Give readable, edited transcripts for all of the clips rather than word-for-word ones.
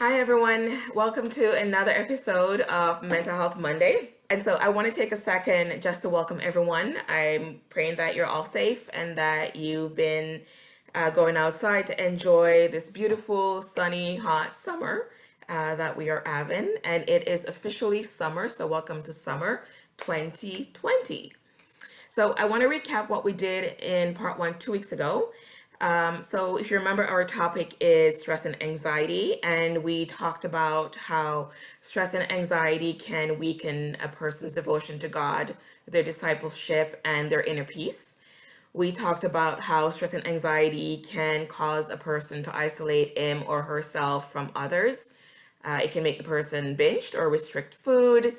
Hi, everyone. Welcome to another episode of Mental Health Monday. And so I want to take a second just to welcome everyone. I'm praying that you're all safe and that you've been going outside to enjoy this beautiful, sunny, hot summer that we are having. And it is officially summer. So welcome to summer 2020. So I want to recap what we did in part one 2 weeks ago. So if you remember, our topic is stress and anxiety, and we talked about how stress and anxiety can weaken a person's devotion to God, their discipleship, and their inner peace. We talked about how stress and anxiety can cause a person to isolate him or herself from others. It can make the person binged or restrict food.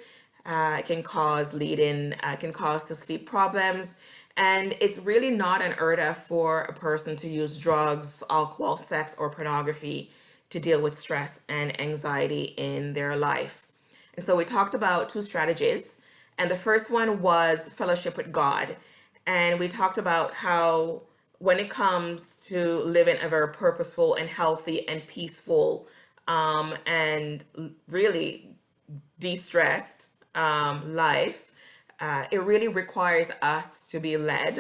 It can cause can cause to sleep problems. And it's really not unheard of for a person to use drugs, alcohol, sex, or pornography to deal with stress and anxiety in their life. And so we talked about two strategies. And the first one was fellowship with God. And we talked about how when it comes to living a very purposeful and healthy and peaceful and really de-stressed life, it really requires us to be led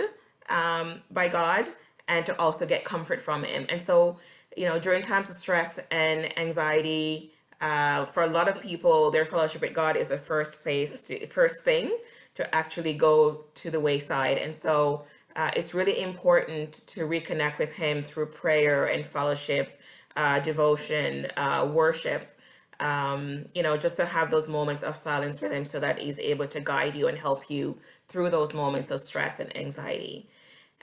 by God and to also get comfort from Him. And so, during times of stress and anxiety, for a lot of people, their fellowship with God is the first thing to actually go to the wayside. And so, it's really important to reconnect with Him through prayer and fellowship, devotion, worship. Just to have those moments of silence with Him so that He's able to guide you and help you through those moments of stress and anxiety.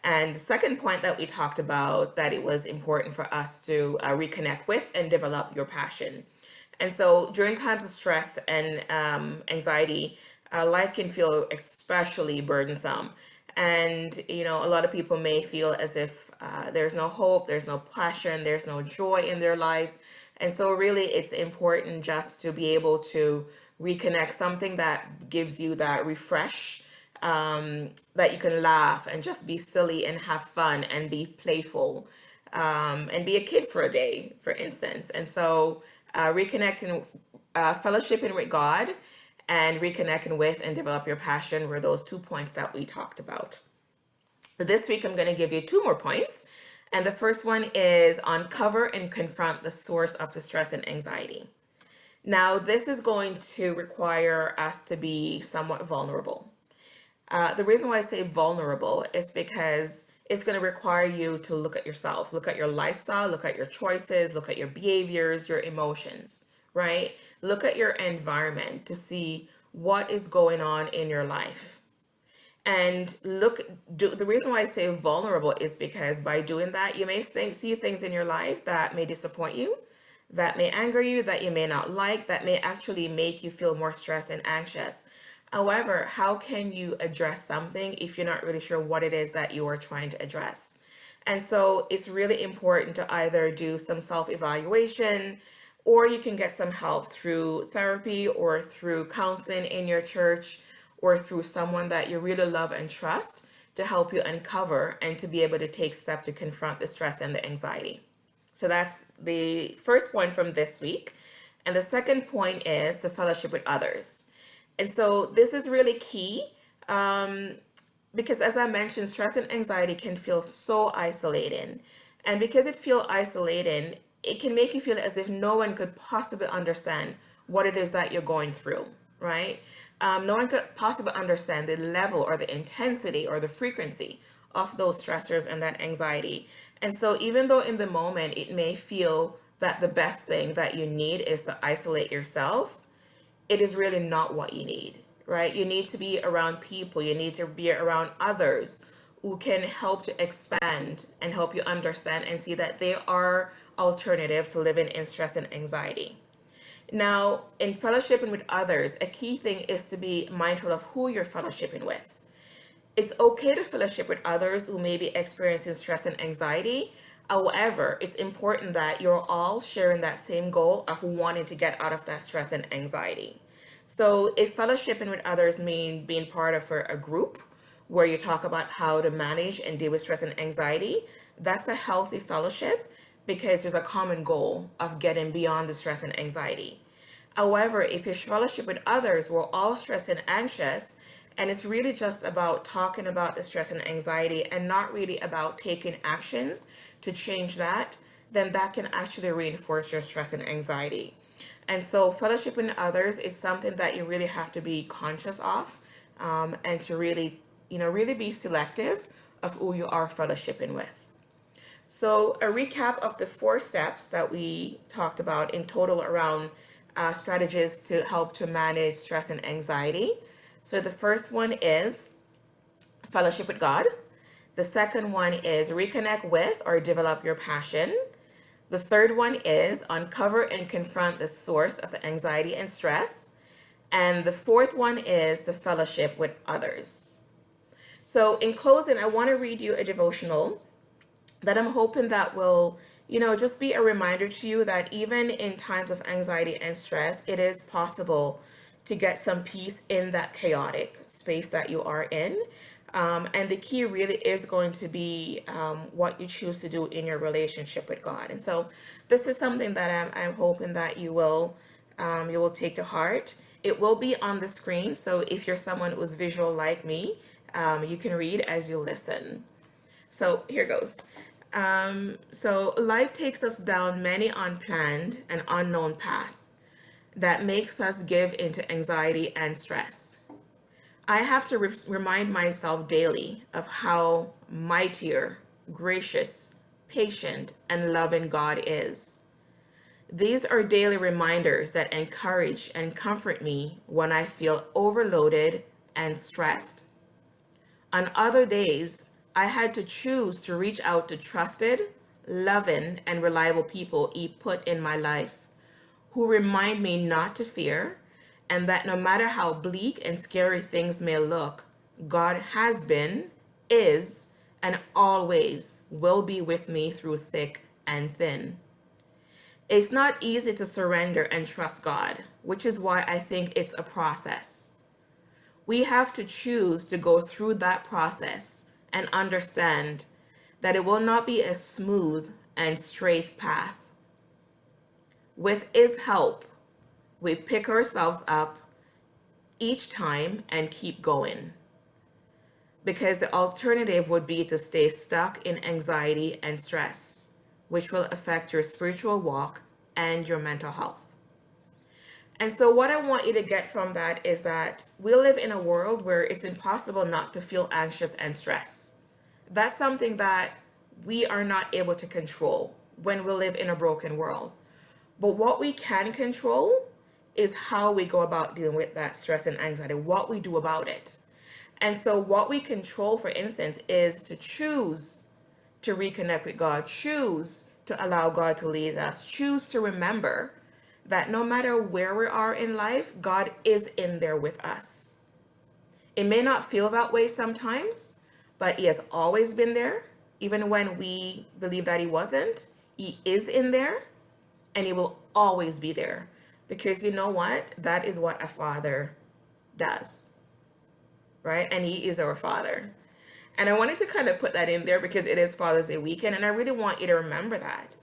And the second point that we talked about, that it was important for us to reconnect with and develop your passion. And so during times of stress and anxiety, life can feel especially burdensome. And, a lot of people may feel as if there's no hope, there's no passion, there's no joy in their lives. And so really it's important just to be able to reconnect something that gives you that refresh, that you can laugh and just be silly and have fun and be playful, and be a kid for a day, for instance. And so reconnecting, fellowshipping with God and reconnecting with and develop your passion were those 2 points that we talked about. So this week I'm going to give you 2 more points. And the first one is uncover and confront the source of the stress and anxiety. Now, this is going to require us to be somewhat vulnerable. The reason why I say vulnerable is because it's going to require you to look at yourself, look at your lifestyle, look at your choices, look at your behaviors, your emotions, right? Look at your environment to see what is going on in your life. And the reason why I say vulnerable is because by doing that, you may see things in your life that may disappoint you, that may anger you, that you may not like, that may actually make you feel more stressed and anxious. However, how can you address something if you're not really sure what it is that you are trying to address? And so it's really important to either do some self-evaluation, or you can get some help through therapy or through counseling in your church or through someone that you really love and trust to help you uncover and to be able to take steps to confront the stress and the anxiety. So that's the first point from this week. And the second point is the fellowship with others. And so this is really key, because as I mentioned, stress and anxiety can feel so isolating. And because it feels isolating, it can make you feel as if no one could possibly understand what it is that you're going through, right? No one could possibly understand the level or the intensity or the frequency of those stressors and that anxiety. And so even though in the moment it may feel that the best thing that you need is to isolate yourself, it is really not what you need, right? You need to be around people. You need to be around others who can help to expand and help you understand and see that they are alternative to living in stress and anxiety. Now, in fellowshipping with others, a key thing is to be mindful of who you're fellowshipping with. It's okay to fellowship with others who may be experiencing stress and anxiety. However, it's important that you're all sharing that same goal of wanting to get out of that stress and anxiety. So if fellowshipping with others mean being part of a group where you talk about how to manage and deal with stress and anxiety, that's a healthy fellowship. because there's a common goal of getting beyond the stress and anxiety. However, if you fellowship with others, we're all stressed and anxious, and it's really just about talking about the stress and anxiety and not really about taking actions to change that, then that can actually reinforce your stress and anxiety. And so fellowship with others is something that you really have to be conscious of, and to really, really be selective of who you are fellowshipping with. So a recap of the 4 steps that we talked about in total around strategies to help to manage stress and anxiety. So the first one is fellowship with God. The second one is reconnect with or develop your passion. The third one is uncover and confront the source of the anxiety and stress. And the fourth one is the fellowship with others. So in closing, I want to read you a devotional that I'm hoping that will, just be a reminder to you that even in times of anxiety and stress, it is possible to get some peace in that chaotic space that you are in. And the key really is going to be what you choose to do in your relationship with God. And so this is something that I'm hoping that you will take to heart. It will be on the screen. So if you're someone who's visual like me, you can read as you listen. So here goes. So life takes us down many unplanned and unknown paths that makes us give into anxiety and stress. I have to remind myself daily of how mightier, gracious, patient, and loving God is. These are daily reminders that encourage and comfort me when I feel overloaded and stressed. On other days, I had to choose to reach out to trusted, loving, and reliable people He put in my life, who remind me not to fear, and that no matter how bleak and scary things may look, God has been, is, and always will be with me through thick and thin. It's not easy to surrender and trust God, which is why I think it's a process. We have to choose to go through that process and understand that it will not be a smooth and straight path. With His help, we pick ourselves up each time and keep going. Because the alternative would be to stay stuck in anxiety and stress, which will affect your spiritual walk and your mental health. And so what I want you to get from that is that we live in a world where it's impossible not to feel anxious and stressed. That's something that we are not able to control when we live in a broken world. But what we can control is how we go about dealing with that stress and anxiety, what we do about it. And so what we control, for instance, is to choose to reconnect with God, choose to allow God to lead us, choose to remember that no matter where we are in life, God is in there with us. It may not feel that way sometimes, but He has always been there. Even when we believe that He wasn't, He is in there, and He will always be there. Because you know what? That is what a father does, right? And He is our Father. And I wanted to kind of put that in there because it is Father's Day weekend, and I really want you to remember that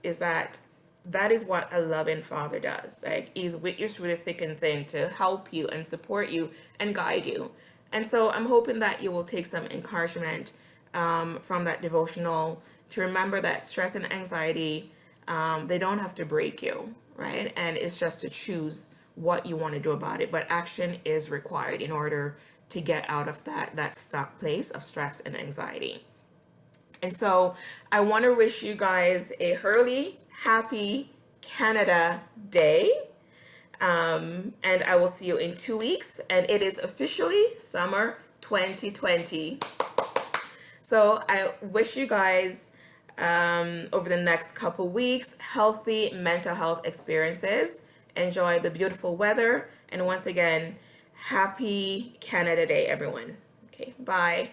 is what a loving father does. Like, He's with you through the thick and thin to help you and support you and guide you. And so I'm hoping that you will take some encouragement from that devotional to remember that stress and anxiety, they don't have to break you, right? And it's just to choose what you want to do about it. But action is required in order to get out of that stuck place of stress and anxiety. And so I want to wish you guys a early, happy Canada Day. And I will see you in 2 weeks. And it is officially summer 2020. So I wish you guys over the next couple weeks healthy mental health experiences. Enjoy the beautiful weather. And once again, happy Canada Day, everyone. Okay, bye.